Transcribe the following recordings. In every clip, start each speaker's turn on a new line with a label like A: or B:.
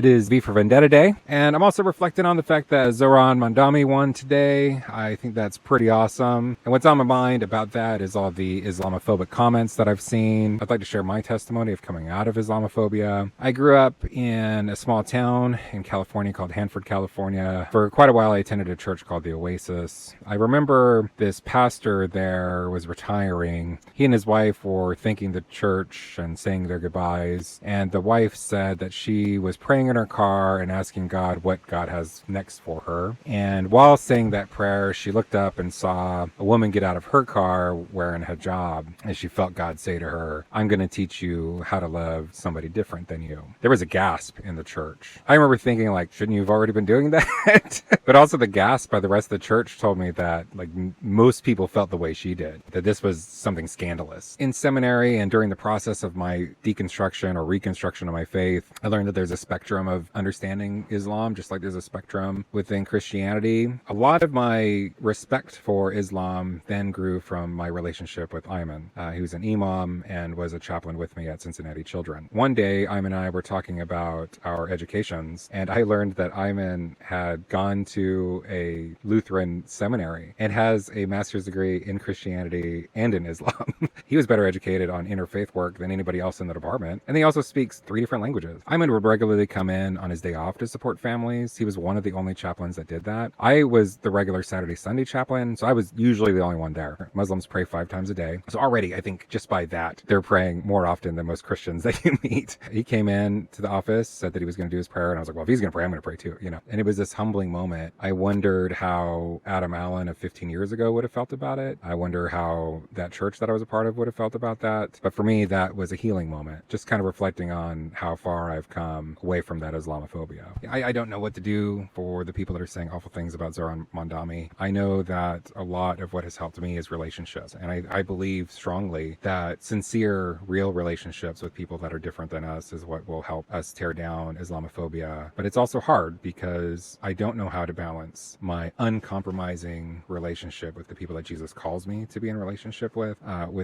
A: It is V for Vendetta Day, and I'm also reflecting on the fact that Zohran Momdane won today. I think that's pretty awesome. And what's on my mind about that is all the Islamophobic comments that I've seen. I'd like to share my testimony of coming out of Islamophobia. I grew up in a small town in California called Hanford, California. For quite a while, I attended a church called the Oasis. I remember this pastor there was retiring. He and his wife were thanking the church and saying their goodbyes, and the wife said that she was praying in her car and asking God what God has next for her. And while saying that prayer, she looked up and saw a woman get out of her car wearing a hijab, and she felt God say to her, "I'm going to teach you how to love somebody different than you." There was a gasp in the church. I remember thinking, like, shouldn't you have already been doing that? But also the gasp by the rest of the church told me that, like, most people felt the way she did, that this was something scandalous. In seminary and during the process of my deconstruction or reconstruction of my faith, I learned that there's a spectrum of understanding Islam, just like there's a spectrum within Christianity. A lot of my respect for Islam then grew from my relationship with Ayman. He was an imam and was a chaplain with me at Cincinnati Children. One day, Ayman and I were talking about our educations, and I learned that Ayman had gone to a Lutheran seminary and has a master's degree in Christianity and in Islam. He was better educated on interfaith work than anybody else in the department, and he also speaks 3 different languages. Ayman would regularly come in on his day off to support families. He was one of the only chaplains that did that. I was the regular Saturday, Sunday chaplain, so I was usually the only one there. Muslims pray 5 times a day. So already, I think just by that, they're praying more often than most Christians that you meet. He came in to the office, said that he was going to do his prayer, and I was like, well, if he's going to pray, I'm going to pray too, you know. And it was this humbling moment. I wondered how Adam Allen of 15 years ago would have felt about it. I wonder how that church that I was a part of would have felt about that. But for me, that was a healing moment. Just kind of reflecting on how far I've come away from that Islamophobia. I don't know what to do for the people that are saying awful things about Zohran Momdane. I know that a lot of what has helped me is relationships. And I believe strongly that sincere, real relationships with people that are different than us is what will help us tear down Islamophobia. But it's also hard because I don't know how to balance my uncompromising relationship with the people that Jesus calls me to be in relationship with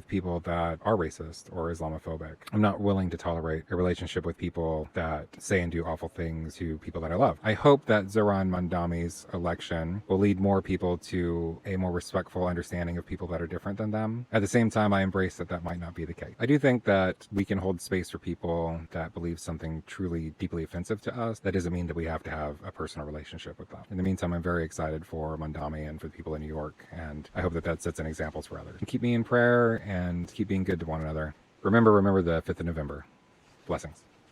A: people that are racist or Islamophobic. I'm not willing to tolerate a relationship with people that say and do awful things to people that I love. I hope that Zohran Momdane's election will lead more people to a more respectful understanding of people that are different than them. At the same time, I embrace that that might not be the case. I do think that we can hold space for people that believe something truly deeply offensive to us. That doesn't mean that we have to have a personal relationship with them. In the meantime, I'm very excited for Momdane and for the people in New York, and I hope that that sets an example for others. Keep me in prayer and keep being good to one another. Remember the 5th of November. Blessings.